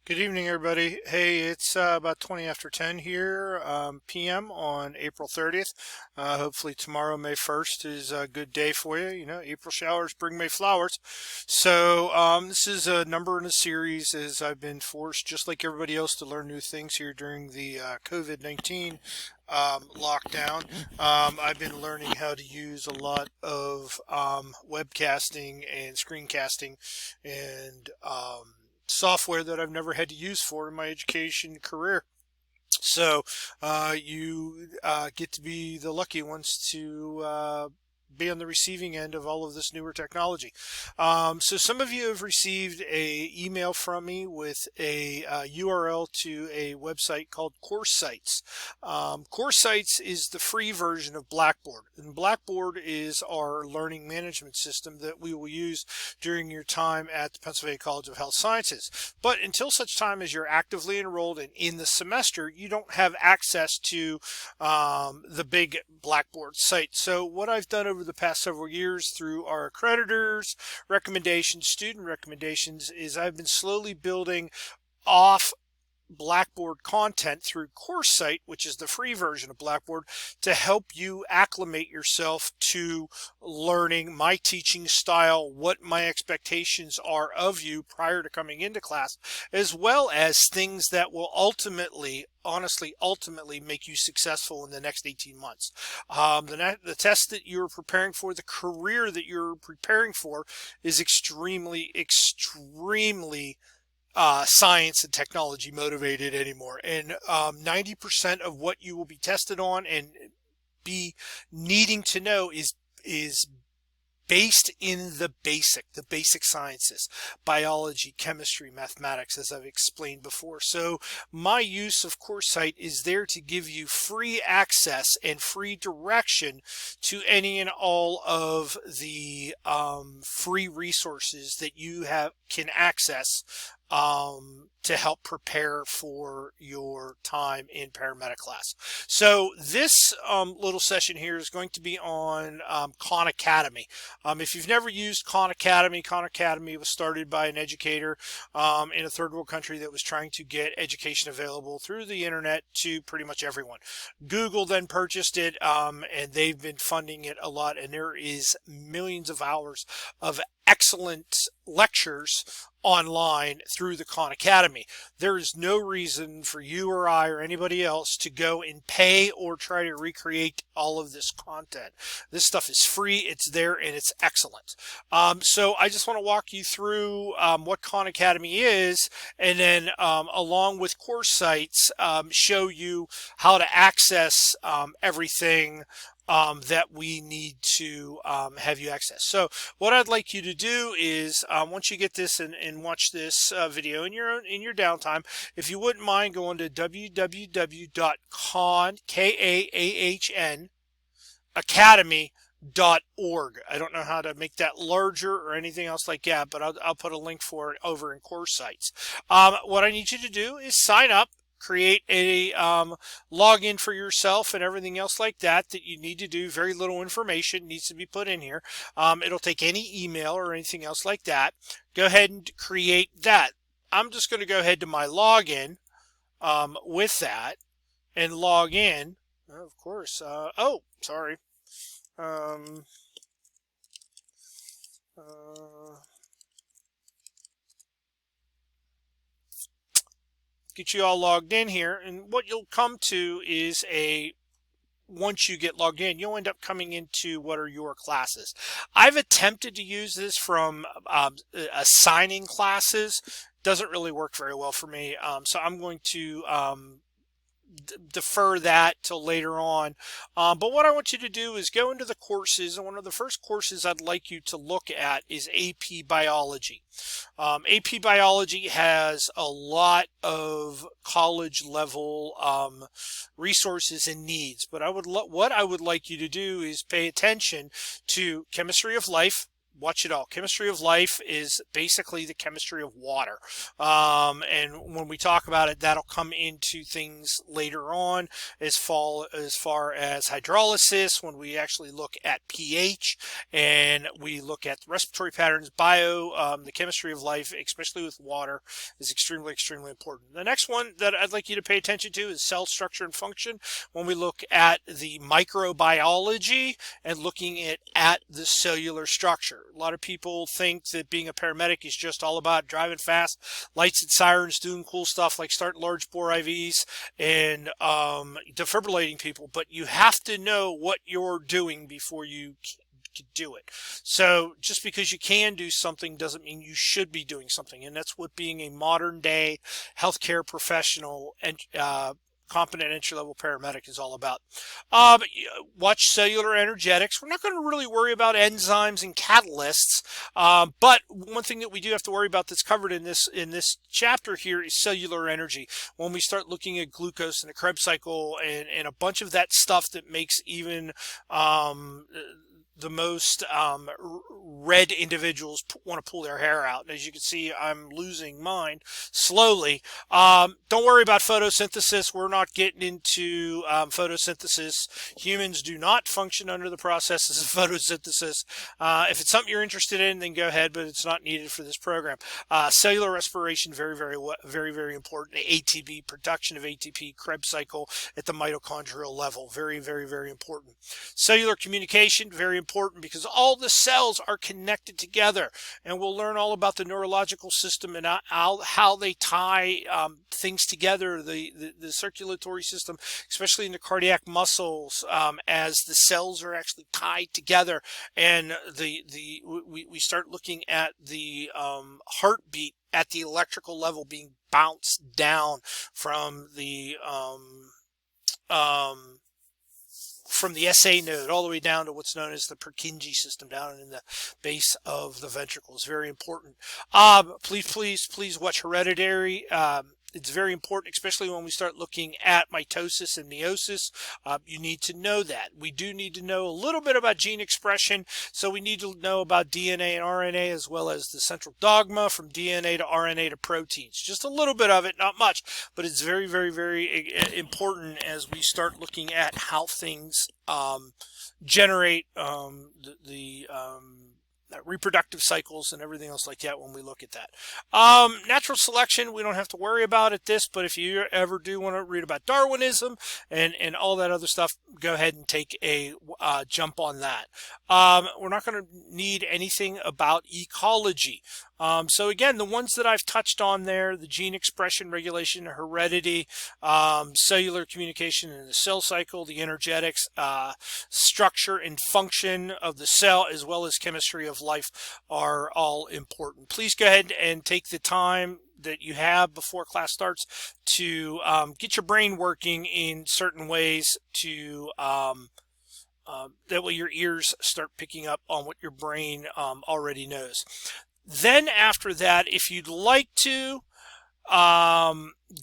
Good evening, everybody. Hey, it's about 20 after 10 here, p.m. on April 30th. Hopefully tomorrow, May 1st, is a good day for you. You know, April showers bring May flowers. So this is a number in a series as I've been forced, just like everybody else, to learn new things here during the COVID-19 lockdown. I've been learning how to use a lot of webcasting and screencasting and software that I've never had to use for in my education career. So you get to be the lucky ones to be on the receiving end of all of this newer technology. So some of you have received a email from me with a URL to a website called Course Sites. Course Sites is the free version of Blackboard, and Blackboard is our learning management system that we will use during your time at the Pennsylvania College of Health Sciences. But until such time as you're actively enrolled and in the semester, you don't have access to the big Blackboard site. So what I've done over the past several years through our accreditors, recommendations, student recommendations, is I've been slowly building off Blackboard content through Course Site, which is the free version of Blackboard, to help you acclimate yourself to learning my teaching style, what my expectations are of you prior to coming into class, as well as things that will ultimately, honestly, ultimately make you successful in the next 18 months. The test that you're preparing for, the career that you're preparing for, is extremely science and technology motivated anymore. And 90% of what you will be tested on and be needing to know is based in the basic sciences: biology, chemistry, mathematics, as I've explained before. So my use of Course Site is there to give you free access and free direction to any and all of the free resources that you can access to help prepare for your time in paramedic class. So this little session here is going to be on Khan Academy. If you've never used Khan Academy was started by an educator in a third world country that was trying to get education available through the internet to pretty much everyone. Google then purchased it, and they've been funding it a lot, and there is millions of hours of excellent lectures online through the Khan Academy. There is no reason for you or I or anybody else to go and pay or try to recreate all of this content. This stuff is free, it's there, and it's excellent. So I just want to walk you through what Khan Academy is, and then along with Course Sites, show you how to access everything that we need to have you access. So what I'd like you to do is once you get this and watch this video in your downtime, if you wouldn't mind going to www.academy.org. I don't know how to make that larger or anything else like that, but I'll put a link for it over in Course Sites. What I need you to do is sign up, create a login for yourself and everything else like that you need to do. Very little information needs to be put in here. It'll take any email or anything else like that. Go ahead and create that. I'm just going to go ahead to my login with that and log in. Of course. Oh, sorry. Get you all logged in here, and what you'll come to is once you get logged in, you'll end up coming into what are your classes. I've attempted to use this from assigning classes. Doesn't really work very well for me, so I'm going to defer that till later on. But what I want you to do is go into the courses, and one of the first courses I'd like you to look at is AP Biology. AP Biology has a lot of college level resources and needs, but what I would like you to do is pay attention to Chemistry of Life, watch it all. Chemistry of life is basically the chemistry of water. And when we talk about it, that'll come into things later on as far as hydrolysis, when we actually look at pH and we look at respiratory patterns, the chemistry of life, especially with water, is extremely, extremely important. The next one that I'd like you to pay attention to is cell structure and function. When we look at the microbiology and looking at the cellular structure. A lot of people think that being a paramedic is just all about driving fast, lights and sirens, doing cool stuff like starting large bore IVs and defibrillating people, but you have to know what you're doing before you do it. So just because you can do something doesn't mean you should be doing something, and that's what being a modern day healthcare professional and competent entry-level paramedic is all about. Watch cellular energetics. We're not going to really worry about enzymes and catalysts, but one thing that we do have to worry about that's covered in this chapter here is cellular energy. When we start looking at glucose and the Krebs cycle and a bunch of that stuff that makes even the most red individuals want to pull their hair out. And as you can see, I'm losing mine slowly. Don't worry about photosynthesis. We're not getting into photosynthesis. Humans do not function under the processes of photosynthesis. If it's something you're interested in, then go ahead, but it's not needed for this program. Cellular respiration, very, very, very, very important. ATP, production of ATP, Krebs cycle at the mitochondrial level, very, very, very important. Cellular communication, very important, because all the cells are connected together, and we'll learn all about the neurological system and how they tie things together, the circulatory system, especially in the cardiac muscles, as the cells are actually tied together, and we start looking at the heartbeat at the electrical level being bounced down from the SA node all the way down to what's known as the Purkinje system down in the base of the ventricles. Very important. Please watch Hereditary. It's very important, especially when we start looking at mitosis and meiosis. You need to know that. We do need to know a little bit about gene expression, so we need to know about DNA and RNA, as well as the central dogma from DNA to RNA to proteins. Just a little bit of it, not much, but it's very, very, very important as we start looking at how things generate reproductive cycles and everything else like that when we look at that. Natural selection, we don't have to worry about it but if you ever do want to read about Darwinism and all that other stuff, go ahead and take a jump on that. We're not going to need anything about ecology. So again, the ones that I've touched on there, the gene expression, regulation, heredity, cellular communication in the cell cycle, the energetics, structure and function of the cell, as well as chemistry of life, are all important. Please go ahead and take the time that you have before class starts to get your brain working in certain ways to that way your ears start picking up on what your brain already knows. Then after that, if you'd like to,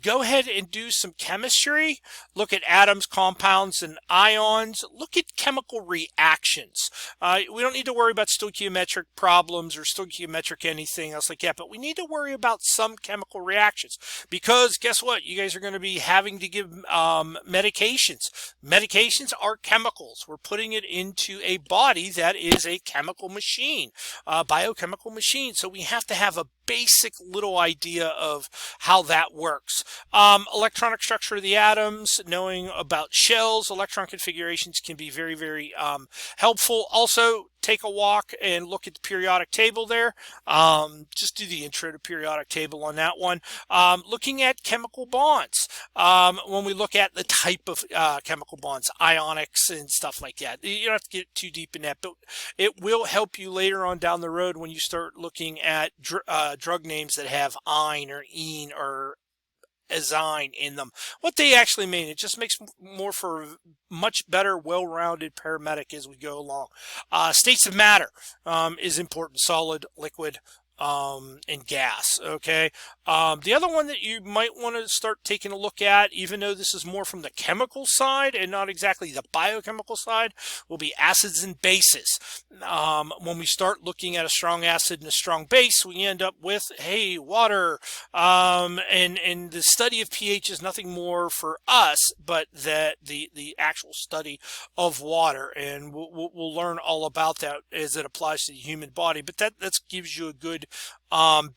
go ahead and do some chemistry. Look at atoms, compounds, and ions. Look at chemical reactions. We don't need to worry about stoichiometric problems or stoichiometric anything else like that, but we need to worry about some chemical reactions, because guess what? You guys are going to be having to give medications. Medications are chemicals. We're putting it into a body that is a chemical machine, biochemical machine. So we have to have a basic little idea of how that works. Electronic structure of the atoms, knowing about shells, electron configurations can be very, very helpful. Also, take a walk and look at the periodic table there. Just do the intro to periodic table on that one. Looking at chemical bonds. When we look at the type of chemical bonds, ionics and stuff like that. You don't have to get too deep in that, but it will help you later on down the road when you start looking at drug names that have "ine" or "ene" or "azine" in them, what they actually mean. It just makes more for a much better, well-rounded paramedic as we go along. States of matter is important: solid, liquid, and gas. Okay. The other one that you might want to start taking a look at, even though this is more from the chemical side and not exactly the biochemical side, will be acids and bases. When we start looking at a strong acid and a strong base, we end up with, hey, water. And the study of pH is nothing more for us, but that the actual study of water, and we'll learn all about that as it applies to the human body. But that gives you a good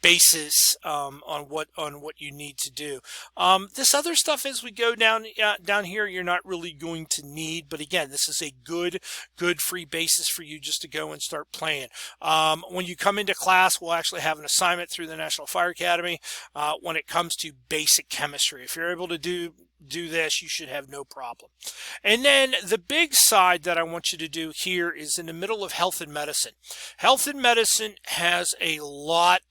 basis on what you need to do. This other stuff as we go down here, you're not really going to need, but again, this is a good free basis for you just to go and start playing. When you come into class, we'll actually have an assignment through the National Fire Academy when it comes to basic chemistry. If you're able to do this, you should have no problem. And then the big side that I want you to do here is in the middle of health and medicine. Health and medicine has a lot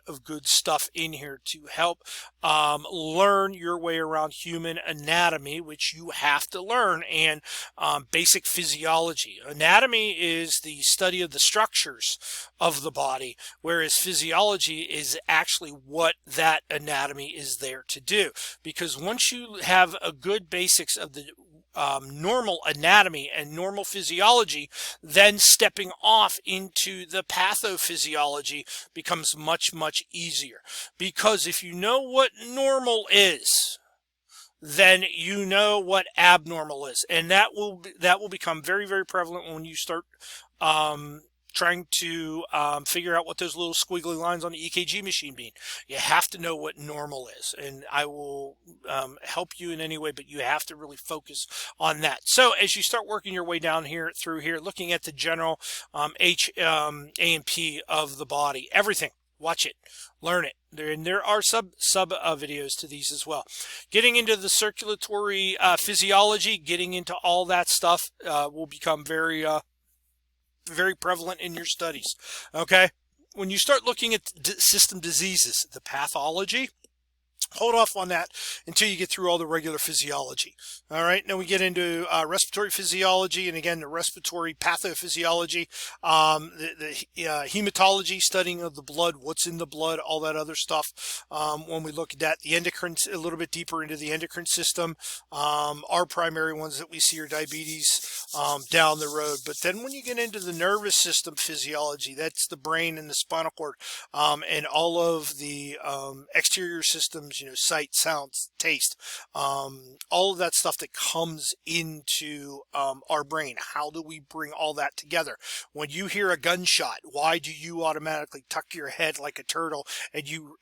of good stuff in here to help learn your way around human anatomy, which you have to learn, and basic physiology. Anatomy is the study of the structures of the body, whereas physiology is actually what that anatomy is there to do. Because once you have a good basics of the normal anatomy and normal physiology, then stepping off into the pathophysiology becomes much easier. Because if you know what normal is, then you know what abnormal is, and that will become very prevalent when you start trying to figure out what those little squiggly lines on the EKG machine mean. You have to know what normal is, and I will help you in any way, but you have to really focus on that. So as you start working your way down here through here, looking at the general A&P of the body, everything. Watch it, learn it. There are sub videos to these as well. Getting into the circulatory physiology, getting into all that stuff will become very prevalent in your studies. Okay, when you start looking at system diseases, the pathology, hold off on that until you get through all the regular physiology. All right, now we get into respiratory physiology, and again, the respiratory pathophysiology, the hematology, studying of the blood, what's in the blood, all that other stuff. When we look at that, the endocrine, a little bit deeper into the endocrine system, our primary ones that we see are diabetes down the road. But then when you get into the nervous system physiology, that's the brain and the spinal cord, and all of the exterior systems, sight, sound, taste, all of that stuff that comes into our brain. How do we bring all that together? When you hear a gunshot, why do you automatically tuck your head like a turtle and you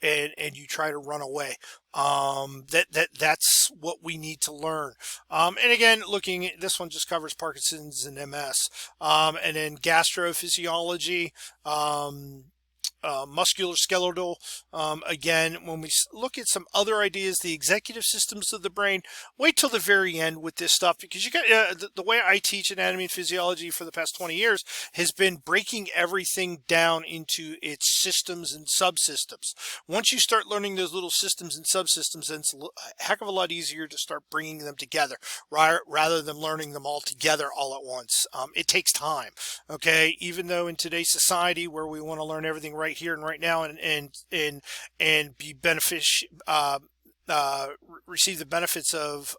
try to run away? That's what we need to learn. And again, looking at this one just covers Parkinson's and MS, and then gastrophysiology, musculoskeletal. Again, when we look at some other ideas, the executive systems of the brain, wait till the very end with this stuff, because you got the way I teach anatomy and physiology for the past 20 years has been breaking everything down into its systems and subsystems. Once you start learning those little systems and subsystems, then it's a heck of a lot easier to start bringing them together rather than learning them all together all at once. It takes time. Okay, even though in today's society where we want to learn everything right here and right now and be receive the benefits of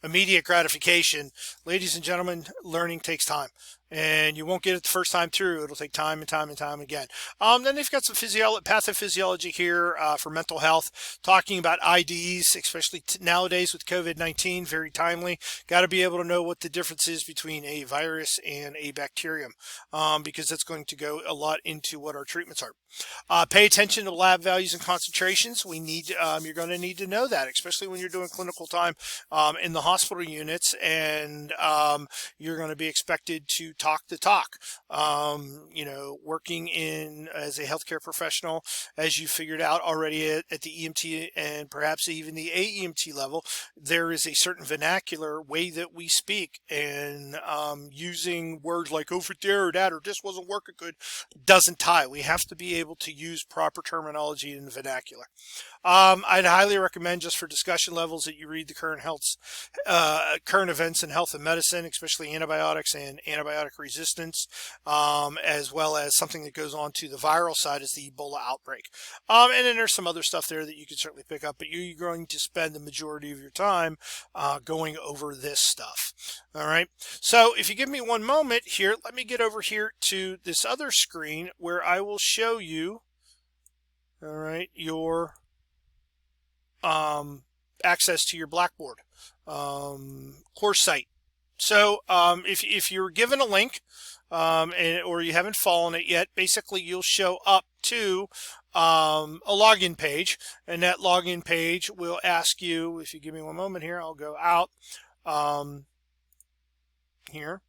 immediate gratification, ladies and gentlemen, learning takes time, and you won't get it the first time through. It'll take time and time again. Then they've got some pathophysiology here for mental health, talking about IDs, especially nowadays with COVID-19, very timely. Got to be able to know what the difference is between a virus and a bacterium, because that's going to go a lot into what our treatments are. Pay attention to lab values and concentrations. You're going to need to know that, especially when you're doing clinical time in the hospital units, and you're going to be expected to talk the talk. Working in as a healthcare professional, as you figured out already at the EMT and perhaps even the AEMT level, there is a certain vernacular way that we speak, and using words like over there or that or this wasn't working good doesn't tie. We have to be able to use proper terminology in the vernacular. I'd highly recommend, just for discussion levels, that you read the current events in health and medicine, especially antibiotics and antibiotic antibiotic resistance, as well as something that goes on to the viral side is the Ebola outbreak. And then there's some other stuff there that you can certainly pick up, but you're going to spend the majority of your time going over this stuff. All right. So if you give me one moment here, let me get over here to this other screen where I will show you, all right, your access to your Blackboard course site. So if you're given a link or you haven't followed it yet, basically you'll show up to a login page, and that login page will ask you, if you give me one moment here, I'll go out here,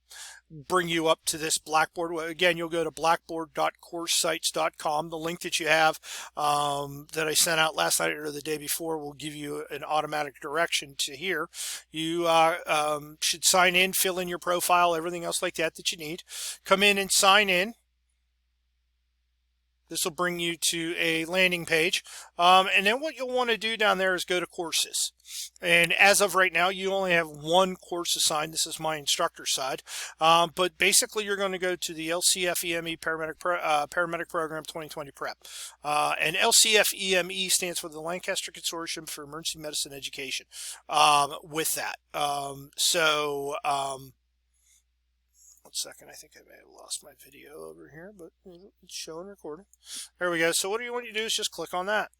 bring you up to this Blackboard. Again, you'll go to blackboard.coursesites.com. The link that you have that I sent out last night or the day before will give you an automatic direction to here. You should sign in, fill in your profile, everything else like that that you need. Come in and sign in. This will bring you to a landing page. And then what you'll want to do down there is go to courses. And as of right now, you only have one course assigned. This is my instructor side. But basically, you're going to go to the LCFEME Paramedic Program 2020 Prep. And LCFEME stands for the Lancaster Consortium for Emergency Medicine Education. With that. One second, I think I may have lost my video over here, but it's showing recording. There we go. So what you want to do is just click on that.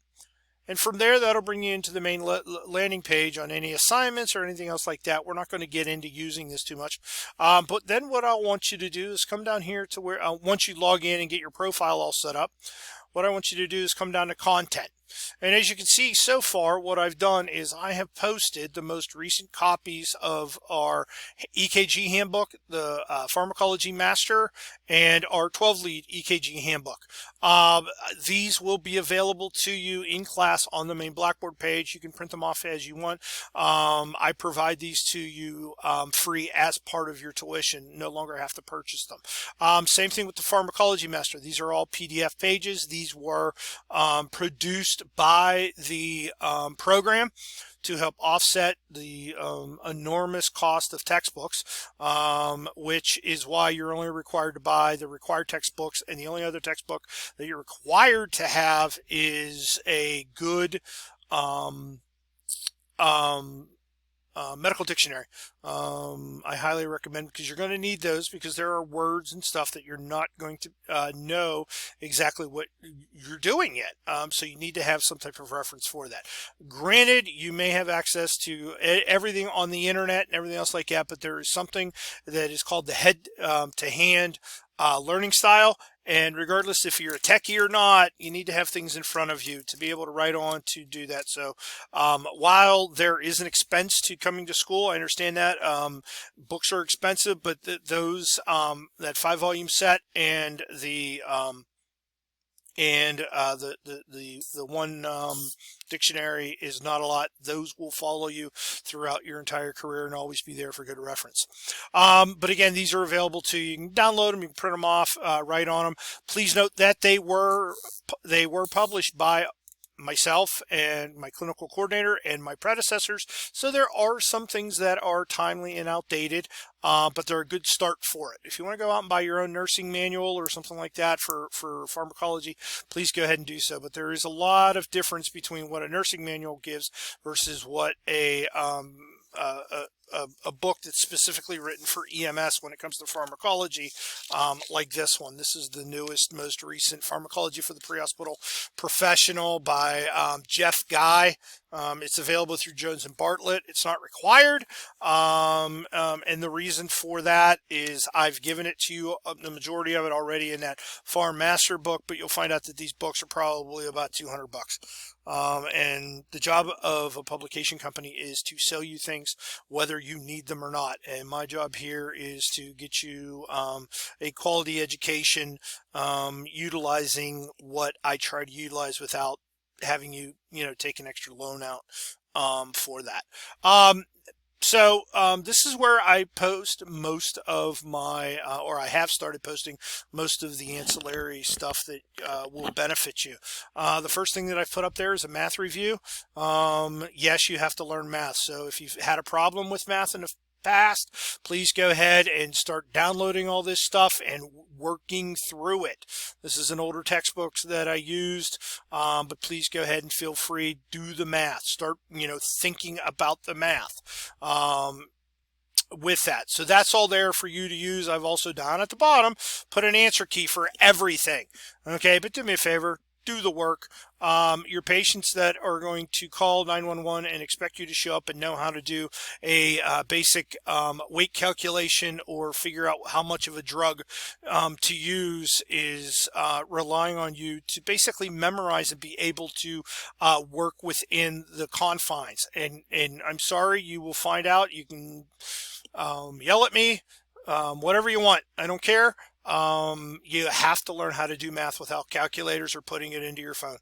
And from there, that'll bring you into the main landing page on any assignments or anything else like that. We're not going to get into using this too much. But then what I want you to do is come down here to where, once you log in and get your profile all set up, what I want you to do is come down to content. And as you can see so far, what I've done is I have posted the most recent copies of our EKG handbook, the Pharmacology Master, and our 12-lead EKG handbook. These will be available to you in class on the main Blackboard page. You can print them off as you want. I provide these to you free as part of your tuition. No longer have to purchase them. Same thing with the Pharmacology Master. These are all PDF pages. These were produced by the program to help offset the enormous cost of textbooks, which is why you're only required to buy the required textbooks, and the only other textbook that you're required to have is a good medical dictionary. I highly recommend, because you're going to need those, because there are words and stuff that you're not going to know exactly what you're doing yet. So you need to have some type of reference for that. Granted, you may have access to everything on the internet and everything else like that, but there is something that is called the head to hand learning style. And regardless if you're a techie or not, you need to have things in front of you to be able to write on to do that. So while there is an expense to coming to school, I understand that. Books are expensive, but those that 5-volume set and the one dictionary is not a lot. Those will follow you throughout your entire career and always be there for good reference. But again, these are available to you. You can download them, you can print them off, write on them. Please note that they were published by myself and my clinical coordinator and my predecessors. So there are some things that are timely and outdated, but they're a good start for it. If you want to go out and buy your own nursing manual or something like that for pharmacology, please go ahead and do so. But there is a lot of difference between what a nursing manual gives versus what a book that's specifically written for EMS when it comes to pharmacology, like this one. This is the newest, most recent Pharmacology for the Pre-Hospital Professional by Jeff Guy. It's available through Jones and Bartlett. It's not required, and the reason for that is I've given it to you, the majority of it already in that Pharm Master book, but you'll find out that these books are probably about $200. And the job of a publication company is to sell you things whether you need them or not. And my job here is to get you a quality education, utilizing what I try to utilize without having you, take an extra loan out for that. So this is where I post most of my, or I have started posting most of the ancillary stuff that will benefit you. The first thing that I've put up there is a math review. Yes, you have to learn math. So if you've had a problem with math in the past, please go ahead and start downloading all this stuff and working through it. This is an older textbook that I used, but please go ahead and feel free, do the math, start, thinking about the math. With that. So that's all there for you to use. I've also down at the bottom put an answer key for everything. Okay, but do me a favor, do the work. Your patients that are going to call 911 and expect you to show up and know how to do a basic weight calculation or figure out how much of a drug to use is relying on you to basically memorize and be able to work within the confines. And I'm sorry, you will find out. You can yell at me, whatever you want. I don't care. You have to learn how to do math without calculators or putting it into your phone.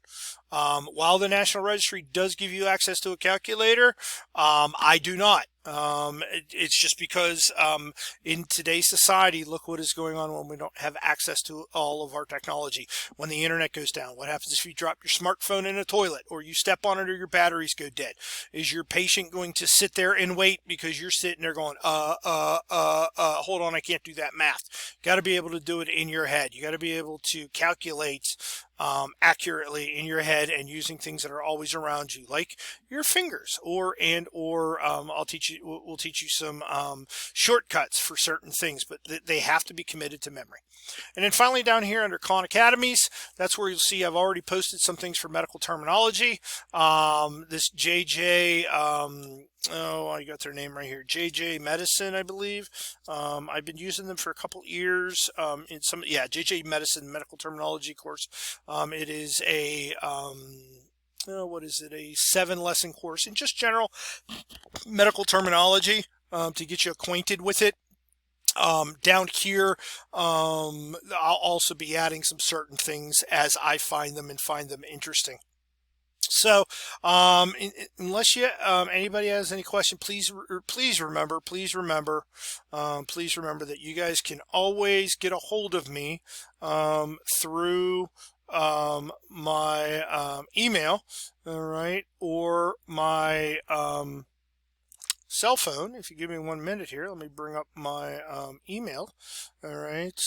While the National Registry does give you access to a calculator, I do not. It's just because in today's society, look what is going on when we don't have access to all of our technology. When the internet goes down, what happens if you drop your smartphone in a toilet or you step on it or your batteries go dead? Is your patient going to sit there and wait because you're sitting there going, hold on, I can't do that math. Got to be able to do it in your head. You got to be able to calculate accurately in your head and using things that are always around you, like your fingers, or we'll teach you some shortcuts for certain things, but they have to be committed to memory. And then finally down here under Khan Academies, that's where you'll see I've already posted some things for medical terminology. This JJ, I got their name right here, JJ Medicine, I believe. I've been using them for a couple years. JJ Medicine medical terminology course. It is a what is it, a 7-lesson course in just general medical terminology to get you acquainted with it. Down here, I'll also be adding some certain things as I find them and find them interesting. So, unless anybody has any question, please remember that you guys can always get a hold of me through my email, all right, or my cell phone. If you give me 1 minute here, let me bring up my email. All right.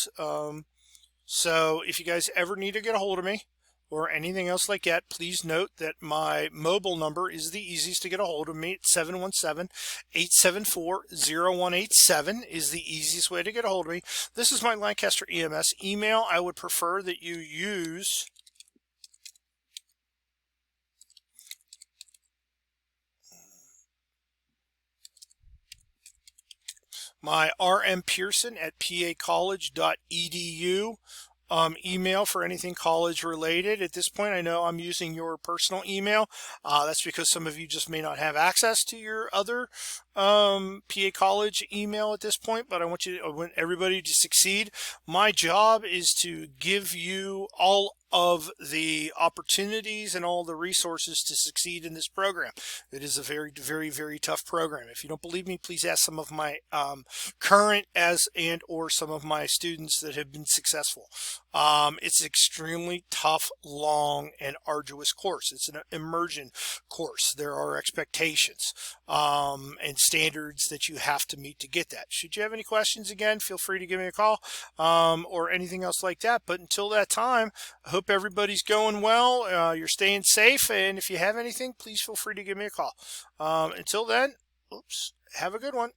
So if you guys ever need to get a hold of me or anything else like that, please note that my mobile number is the easiest to get a hold of me. It's 717-874-0187 is the easiest way to get a hold of me. This is my Lancaster EMS email. I would prefer that you use my rmpearson@pacollege.edu email for anything college related. At this point, I know I'm using your personal email. That's because some of you just may not have access to your other PA College email at this point, but I want everybody to succeed. My job is to give you all of the opportunities and all the resources to succeed in this program. It is a very, very, very tough program. If you don't believe me, please ask some of my current or some of my students that have been successful. It's extremely tough, long, and arduous course. It's an immersion course. There are expectations and standards that you have to meet to get that. Should you have any questions, again, feel free to give me a call or anything else like that. But until that time, I hope everybody's going well. You're staying safe. And if you have anything, please feel free to give me a call. Until then, have a good one.